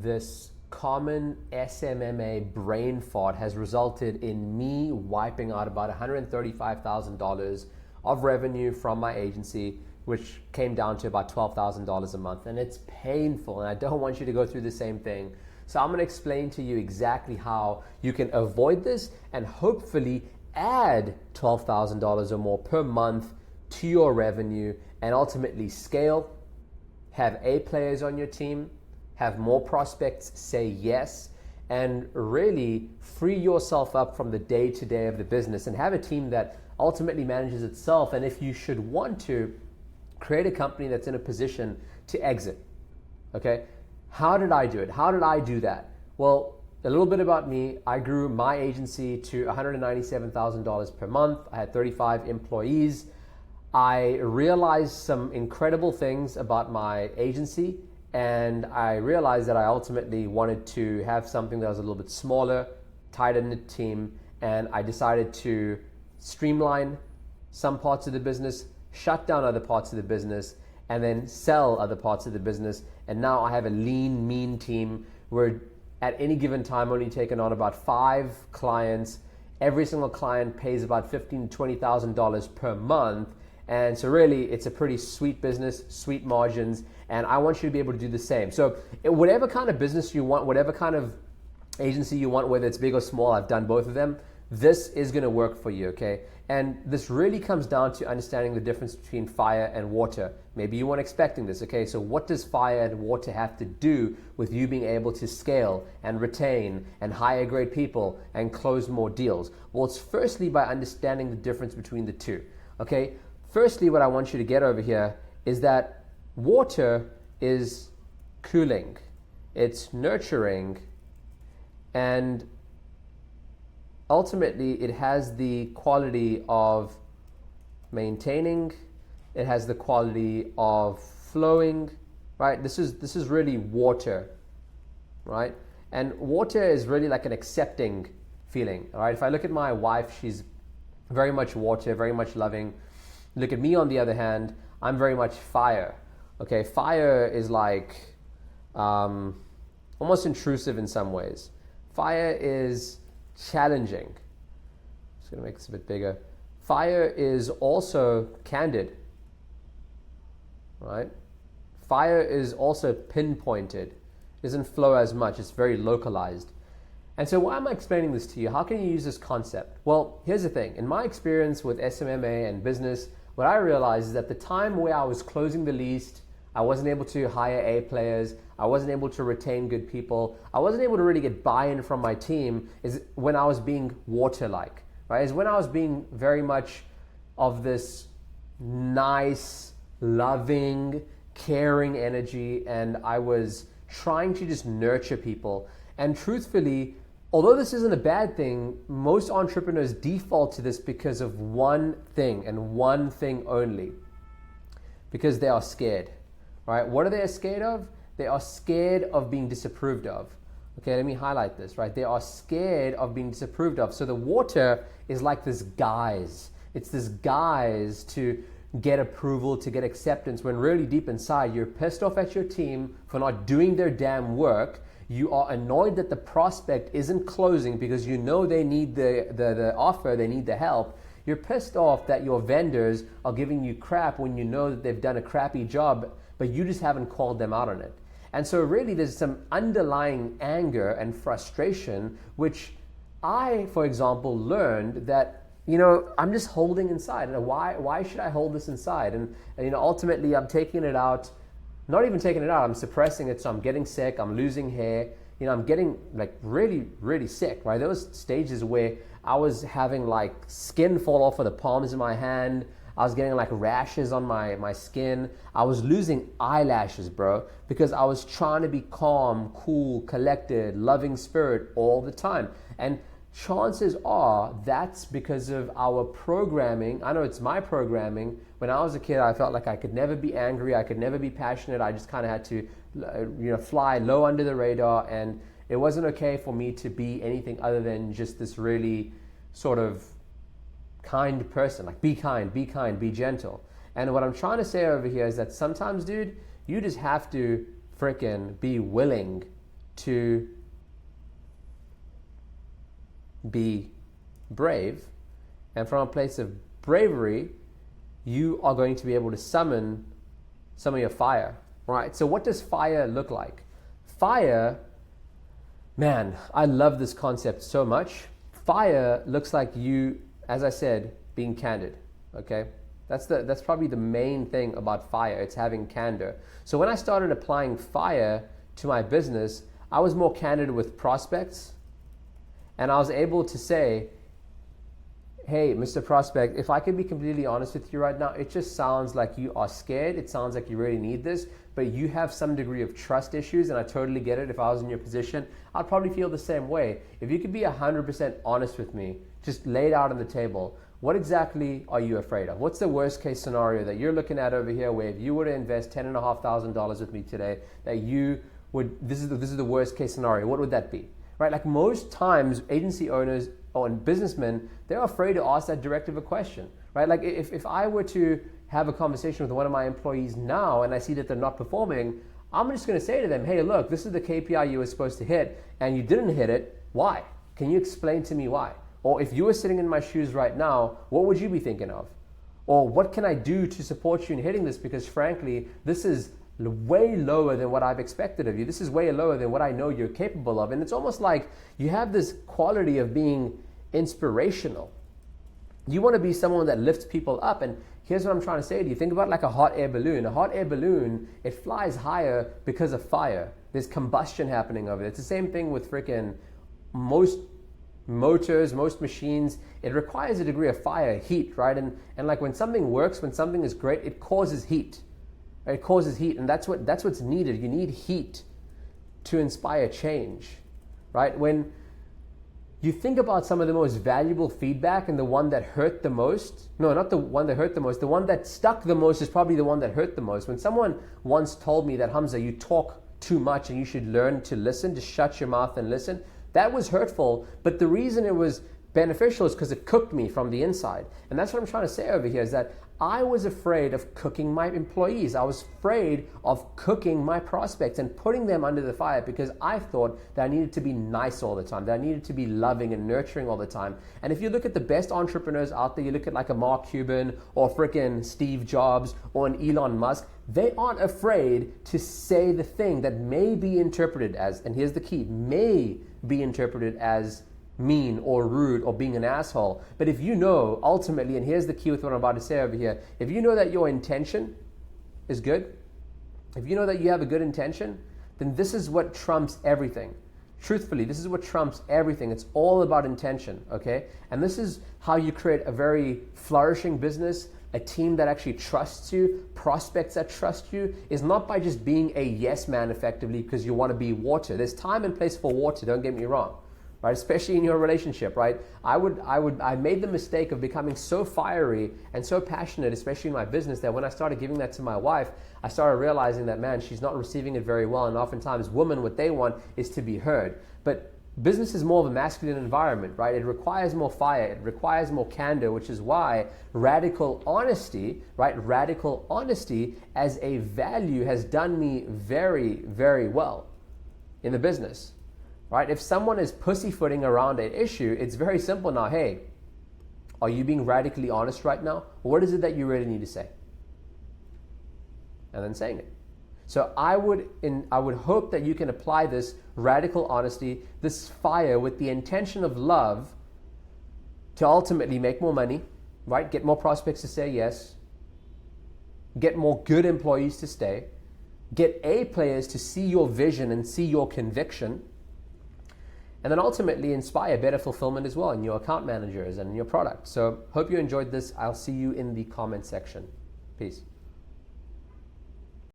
this common SMMA brain fart has resulted in me wiping out about $135,000 of revenue from my agency, which came down to about $12,000 a month. And it's painful, and I don't want you to go through the same thing. So I'm going to explain to you exactly how you can avoid this and hopefully add $12,000 or more per month to your revenue and ultimately scale, have A players on your team, have more prospects say yes, and really free yourself up from the day-to-day of the business and have a team that ultimately manages itself. And if you should want to, create a company that's in a position to exit. Okay? How did I do it? How did I do that? Well, a little bit about me. I grew my agency to $197,000 per month. I had 35 employees. I realized some incredible things about my agency, and I realized that I ultimately wanted to have something that was a little bit smaller, tighter knit team, and I decided to streamline some parts of the business, shut down other parts of the business, and then sell other parts of the business. And now I have a lean, mean team where at any given time only taking on about 5 clients. Every single client pays about $15,000 to $20,000 per month. And so really it's a pretty sweet business, sweet margins, and I want you to be able to do the same. So whatever kind of business you want, whatever kind of agency you want, whether it's big or small, I've done both of them, this is going to work for you, okay? And this really comes down to understanding the difference between fire and water. Maybe you weren't expecting this, okay? So what does fire and water have to do with you being able to scale and retain and hire great people and close more deals? Well, it's firstly by understanding the difference between the two, okay? Firstly, what I want you to get over here is that water is cooling, it's nurturing, and ultimately it has the quality of maintaining, it has the quality of flowing, right? This is really water, right? And water is really like an accepting feeling, all right? If I look at my wife, she's very much water, very much loving. Look at me on the other hand, I'm very much fire. Okay, fire is like almost intrusive in some ways. Fire is challenging. Just gonna make this a bit bigger. Fire is also candid, right? Fire is also pinpointed. It doesn't flow as much, it's very localized. And so why am I explaining this to you? How can you use this concept? Well, here's the thing. In my experience with SMMA and business, what I realized is that the time where I was closing the least, I wasn't able to hire A players, I wasn't able to retain good people, I wasn't able to really get buy-in from my team, is when I was being water-like, right? Is when I was being very much of this nice, loving, caring energy, and I was trying to just nurture people. And truthfully, although this isn't a bad thing, most entrepreneurs default to this because of one thing and one thing only, because they are scared, right? What are they scared of? They are scared of being disapproved of. Okay, let me highlight this, right? They are scared of being disapproved of. So the water is like this guise. It's this guise to get approval, to get acceptance, when really deep inside, you're pissed off at your team for not doing their damn work. You are annoyed that the prospect isn't closing because you know they need the offer, they need the help. You're pissed off that your vendors are giving you crap when you know that they've done a crappy job, but you just haven't called them out on it. And so really there's some underlying anger and frustration, which I, for example, learned that, you know, I'm just holding inside. And why should I hold this inside? And you know, ultimately I'm taking it out. Not even taking it out, I'm suppressing it, so I'm getting sick, I'm losing hair, you know, I'm getting like really, really sick, right? There was stages where I was having like skin fall off of the palms of my hand, I was getting like rashes on my skin, I was losing eyelashes, bro, because I was trying to be calm, cool, collected, loving spirit all the time. And chances are that's because of our programming. I know it's my programming. When I was a kid, I felt like I could never be angry, I could never be passionate. I just kind of had to, you know, fly low under the radar, and it wasn't okay for me to be anything other than just this really sort of kind person. Like, be kind, be gentle. And what I'm trying to say over here is that sometimes, dude, you just have to frickin' be willing to be brave, and from a place of bravery, you are going to be able to summon some of your fire, right? So what does fire look like? Fire, man, I love this concept so much. Fire looks like you, as I said, being candid, okay? That's probably the main thing about fire. It's having candor. So when I started applying fire to my business, I was more candid with prospects, and I was able to say, hey, Mr. Prospect, if I could be completely honest with you right now, it just sounds like you are scared. It sounds like you really need this, but you have some degree of trust issues, and I totally get it. If I was in your position, I'd probably feel the same way. If you could be 100% honest with me, just lay it out on the table, what exactly are you afraid of? What's the worst case scenario that you're looking at over here where if you were to invest $10,500 with me today, that you would, this is the worst case scenario, what would that be? Right? Like most times, agency owners or businessmen, they're afraid to ask that direct of a question, right? Like if I were to have a conversation with one of my employees now and I see that they're not performing, I'm just going to say to them, hey, look, this is the KPI you were supposed to hit and you didn't hit it. Why? Can you explain to me why? Or if you were sitting in my shoes right now, what would you be thinking of? Or what can I do to support you in hitting this? Because frankly, this is way lower than what I've expected of you. This is way lower than what I know you're capable of. And it's almost like you have this quality of being inspirational. You want to be someone that lifts people up. And here's what I'm trying to say to you. Think about like a hot air balloon. A hot air balloon, it flies higher because of fire. There's combustion happening over it. It's the same thing with freaking most motors, most machines. It requires a degree of fire, heat, right? And like when something works, when something is great, it causes heat. It causes heat, and that's what's needed. You need heat to inspire change, right? When you think about some of the most valuable feedback and the one that hurt the most, no, not the one that hurt the most, the one that stuck the most is probably the one that hurt the most. When someone once told me that, Hamza, you talk too much and you should learn to listen, to shut your mouth and listen, that was hurtful, but the reason it was beneficial is because it cooked me from the inside. And that's what I'm trying to say over here is that I was afraid of cooking my employees. I was afraid of cooking my prospects and putting them under the fire because I thought that I needed to be nice all the time, that I needed to be loving and nurturing all the time. And if you look at the best entrepreneurs out there, you look at like a Mark Cuban or frickin' Steve Jobs or an Elon Musk, they aren't afraid to say the thing that may be interpreted as, and here's the key, may be interpreted as mean or rude or being an asshole. But if you know ultimately, and here's the key with what I'm about to say over here, if you know that your intention is good, if you know that you have a good intention, then this is what trumps everything. Truthfully, this is what trumps everything. It's all about intention, okay? And this is how you create a very flourishing business, a team that actually trusts you, prospects that trust you, is not by just being a yes man effectively because you want to be water. There's time and place for water, don't get me wrong. Right, especially in your relationship, right? I made the mistake of becoming so fiery and so passionate, especially in my business, that when I started giving that to my wife, I started realizing that, man, she's not receiving it very well. And oftentimes women, what they want is to be heard. But business is more of a masculine environment, right? It requires more fire. It requires more candor, which is why radical honesty, right? Radical honesty as a value has done me very, very well in the business. Right? If someone is pussyfooting around an issue, it's very simple now. Hey, are you being radically honest right now? What is it that you really need to say? And then saying it. So I would hope that you can apply this radical honesty, this fire with the intention of love to ultimately make more money, right? Get more prospects to say yes, get more good employees to stay, get A players to see your vision and see your conviction, and then ultimately inspire better fulfillment as well in your account managers and in your product. So hope you enjoyed this. I'll see you in the comment section. Peace.